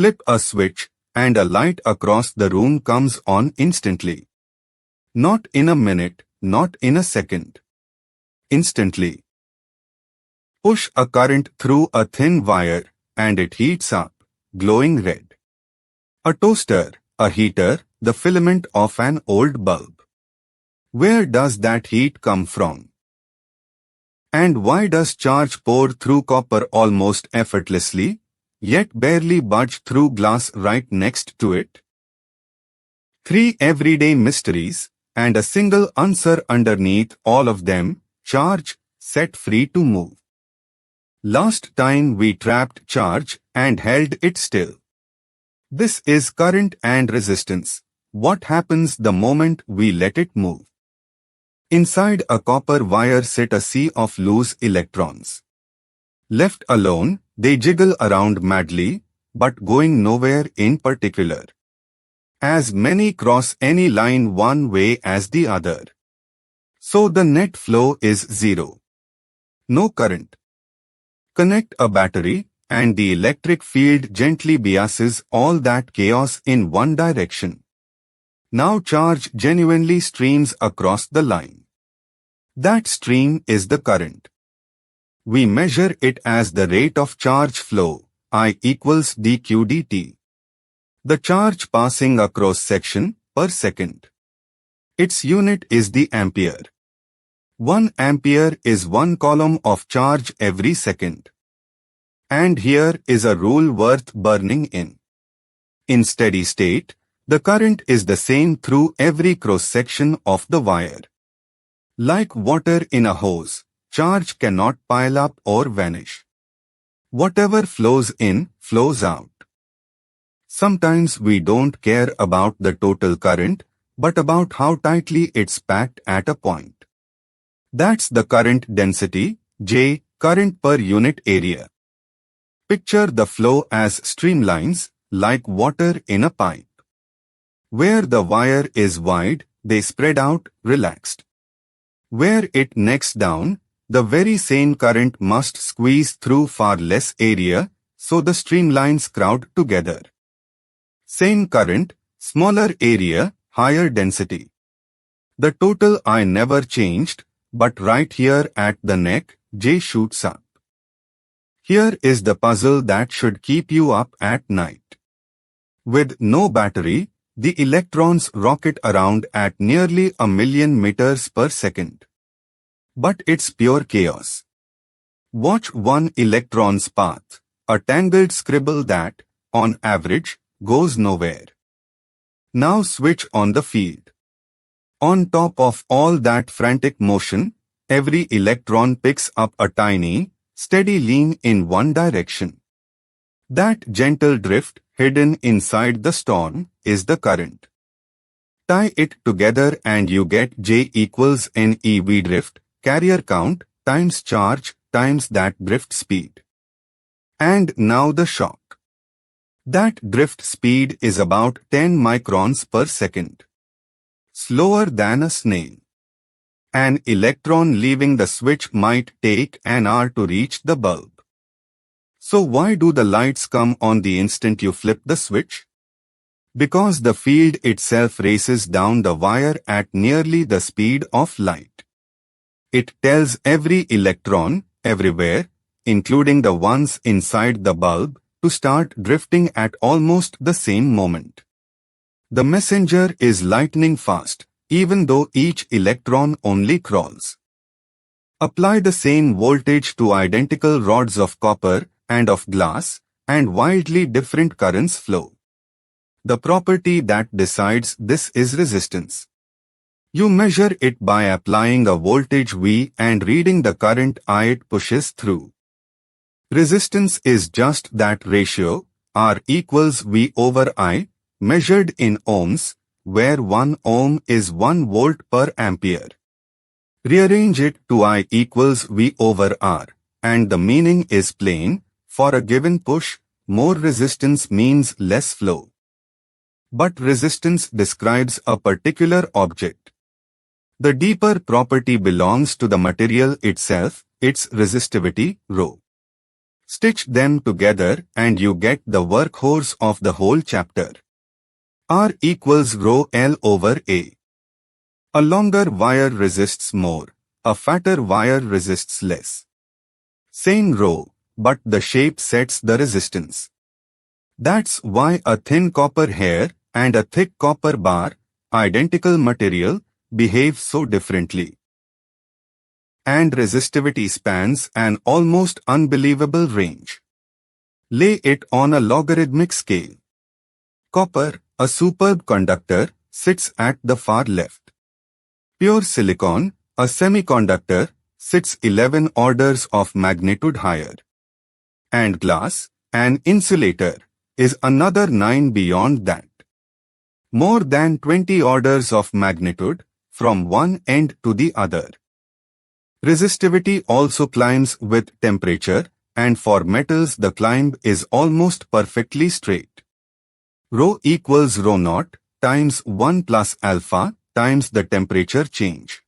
Flip a switch, and a light across the room comes on instantly. Not in a minute, not in a second. Instantly. Push a current through a thin wire, and it heats up, glowing red. A toaster, a heater, the filament of an old bulb. Where does that heat come from? And why does charge pour through copper almost effortlessly, yet barely budge through glass right next to it? 3 everyday mysteries, and a single answer underneath all of them: charge, set free to move. Last time we trapped charge and held it still. This is current and resistance. What happens the moment we let it move? Inside a copper wire sit a sea of loose electrons. Left alone, they jiggle around madly, but going nowhere in particular. As many cross any line one way as the other. So the net flow is zero. No current. Connect a battery, and the electric field gently biases all that chaos in one direction. Now charge genuinely streams across the line. That stream is the current. We measure it as the rate of charge flow, I equals dq dt. The charge passing across section per second. Its unit is the ampere. 1 ampere is 1 coulomb of charge every second. And here is a rule worth burning in. In steady state, the current is the same through every cross-section of the wire. Like water in a hose, charge cannot pile up or vanish. Whatever flows in, flows out. Sometimes we don't care about the total current, but about how tightly it's packed at a point. That's the current density, J, current per unit area. Picture the flow as streamlines, like water in a pipe. Where the wire is wide, they spread out, relaxed. Where it necks down, the very same current must squeeze through far less area, so the streamlines crowd together. Same current, smaller area, higher density. The total I never changed, but right here at the neck, J shoots up. Here is the puzzle that should keep you up at night. With no battery, the electrons rocket around at nearly 1,000,000 meters per second. But it's pure chaos. Watch one electron's path, a tangled scribble that, on average, goes nowhere. Now switch on the field. On top of all that frantic motion, every electron picks up a tiny, steady lean in one direction. That gentle drift, hidden inside the storm, is the current. Tie it together and you get J equals NEV drift, carrier count, times charge, times that drift speed. And now the shock. That drift speed is about 10 microns per second. Slower than a snail. An electron leaving the switch might take an hour to reach the bulb. So why do the lights come on the instant you flip the switch? Because the field itself races down the wire at nearly the speed of light. It tells every electron, everywhere, including the ones inside the bulb, to start drifting at almost the same moment. The messenger is lightning fast, even though each electron only crawls. Apply the same voltage to identical rods of copper and of glass, and wildly different currents flow. The property that decides this is resistance. You measure it by applying a voltage V and reading the current I it pushes through. Resistance is just that ratio, R equals V over I, measured in ohms, where 1 ohm is 1 volt per ampere. Rearrange it to I equals V over R, and the meaning is plain: for a given push, more resistance means less flow. But resistance describes a particular object. The deeper property belongs to the material itself, its resistivity, ρ. Stitch them together and you get the workhorse of the whole chapter. R equals rho L over A. A longer wire resists more, a fatter wire resists less. Same rho, but the shape sets the resistance. That's why a thin copper hair and a thick copper bar, identical material, behave so differently. And resistivity spans an almost unbelievable range. Lay it on a logarithmic scale. Copper, a superb conductor, sits at the far left. Pure silicon, a semiconductor, sits 11 orders of magnitude higher. And glass, an insulator, is another 9 beyond that. More than 20 orders of magnitude, from one end to the other. Resistivity also climbs with temperature, and for metals the climb is almost perfectly straight. Rho equals rho naught times 1 plus alpha times the temperature change.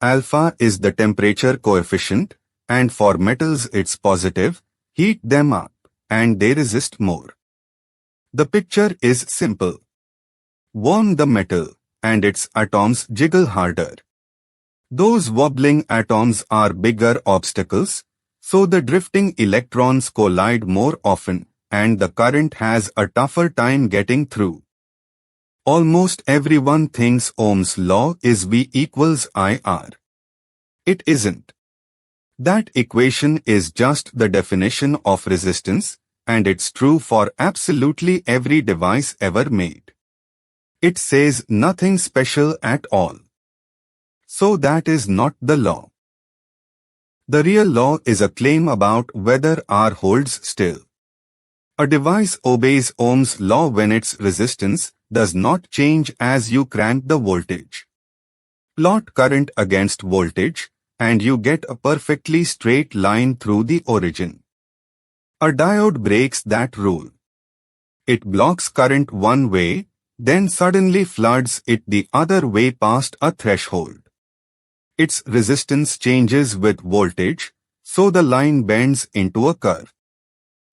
Alpha is the temperature coefficient, and for metals it's positive. Heat them up, and they resist more. The picture is simple. Warm the metal, and its atoms jiggle harder. Those wobbling atoms are bigger obstacles, so the drifting electrons collide more often, and the current has a tougher time getting through. Almost everyone thinks Ohm's law is V equals IR. It isn't. That equation is just the definition of resistance, and it's true for absolutely every device ever made. It says nothing special at all. So that is not the law. The real law is a claim about whether R holds still. A device obeys Ohm's law when its resistance does not change as you crank the voltage. Plot current against voltage, and you get a perfectly straight line through the origin. A diode breaks that rule. It blocks current one way, then suddenly floods it the other way past a threshold. Its resistance changes with voltage, so the line bends into a curve.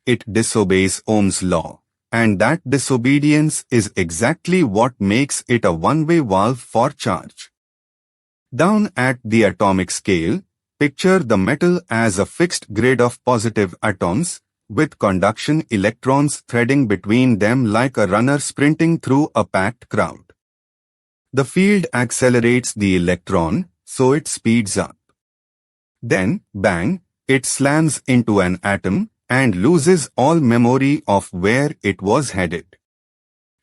It disobeys Ohm's law, and that disobedience is exactly what makes it a one-way valve for charge. Down at the atomic scale, picture the metal as a fixed grid of positive atoms, with conduction electrons threading between them like a runner sprinting through a packed crowd. The field accelerates the electron, so it speeds up. Then, bang, it slams into an atom and loses all memory of where it was headed.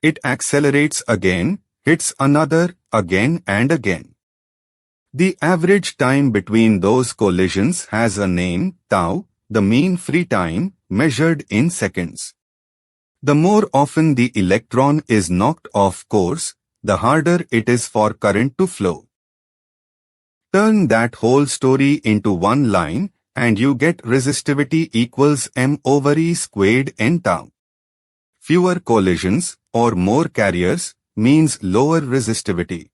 It accelerates again, hits another, again and again. The average time between those collisions has a name, tau, the mean free time, measured in seconds. The more often the electron is knocked off course, the harder it is for current to flow. Turn that whole story into one line, and you get resistivity equals m over E squared n tau. Fewer collisions, or more carriers, means lower resistivity.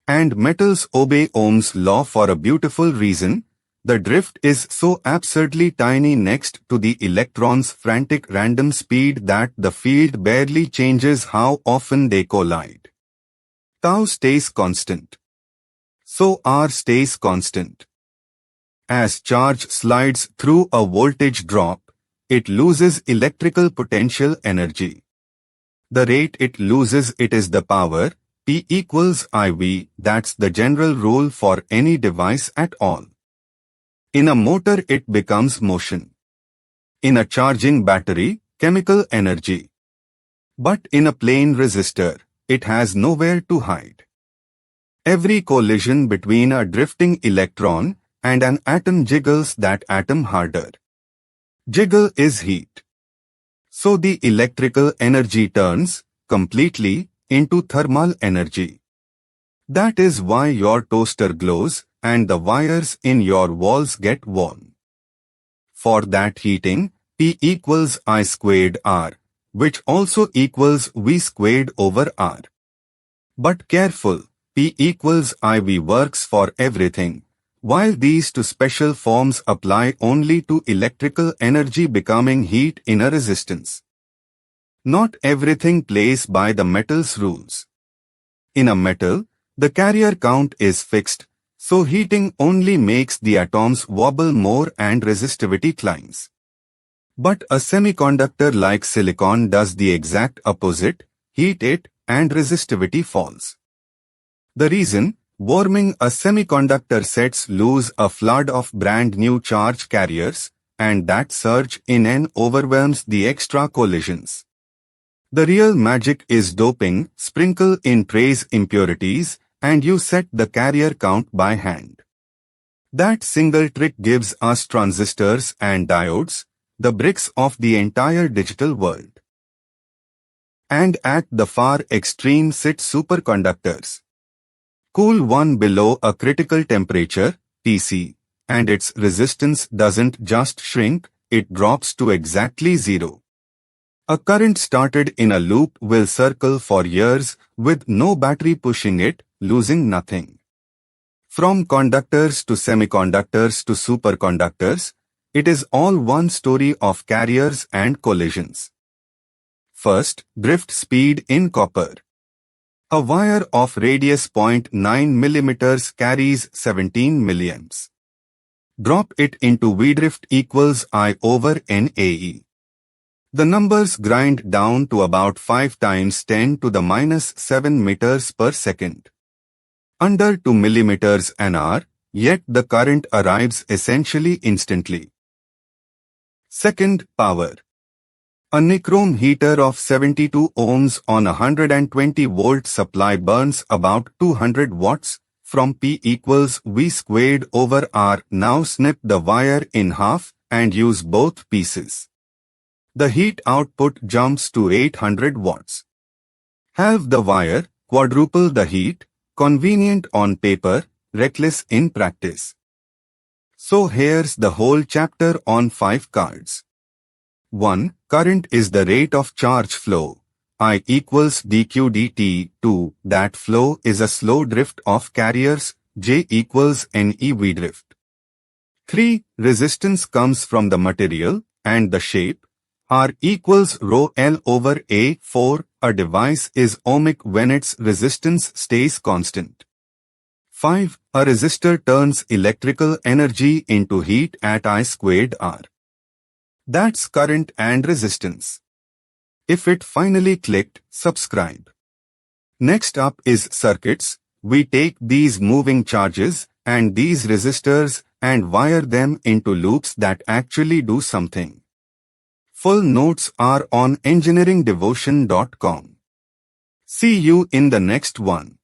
And metals obey Ohm's law for a beautiful reason. The drift is so absurdly tiny next to the electron's frantic random speed that the field barely changes how often they collide. Tau stays constant. So R stays constant. As charge slides through a voltage drop, it loses electrical potential energy. The rate it loses it is the power, P equals IV, that's the general rule for any device at all. In a motor it becomes motion. In a charging battery, chemical energy. But in a plain resistor, it has nowhere to hide. Every collision between a drifting electron and an atom jiggles that atom harder. Jiggle is heat. So the electrical energy turns, completely, into thermal energy. That is why your toaster glows and the wires in your walls get warm. For that heating, P equals I squared R, which also equals V squared over R. But careful, P equals IV works for everything, while these two special forms apply only to electrical energy becoming heat in a resistance. Not everything plays by the metal's rules. In a metal, the carrier count is fixed, so heating only makes the atoms wobble more and resistivity climbs. But a semiconductor like silicon does the exact opposite: heat it, and resistivity falls. The reason: warming a semiconductor sets loose a flood of brand new charge carriers, and that surge in N overwhelms the extra collisions. The real magic is doping. Sprinkle in trace impurities, and you set the carrier count by hand. That single trick gives us transistors and diodes, the bricks of the entire digital world. And at the far extreme sit superconductors. Cool one below a critical temperature, Tc, and its resistance doesn't just shrink, it drops to exactly zero. A current started in a loop will circle for years with no battery pushing it, losing nothing. From conductors to semiconductors to superconductors, it is all one story of carriers and collisions. First, drift speed in copper. A wire of radius 0.9 mm carries 17 milliamps. Drop it into V drift equals I over NAE. The numbers grind down to about 5 times 10 to the minus 7 meters per second. Under 2 millimeters an hour, yet the current arrives essentially instantly. Second, power. A nichrome heater of 72 ohms on a 120 volt supply burns about 200 watts from P equals V squared over R. Now snip the wire in half and use both pieces. The heat output jumps to 800 watts. Halve the wire, quadruple the heat, convenient on paper, reckless in practice. So here's the whole chapter on 5 cards. 1. Current is the rate of charge flow. I equals dq dt. 2. That flow is a slow drift of carriers. J equals NEV drift. 3. Resistance comes from the material and the shape. R equals rho L over A. 4. A device is ohmic when its resistance stays constant. 5. A resistor turns electrical energy into heat at I squared R. That's current and resistance. If it finally clicked, subscribe. Next up is circuits. We take these moving charges and these resistors and wire them into loops that actually do something. Full notes are on engineeringdevotion.com. See you in the next one.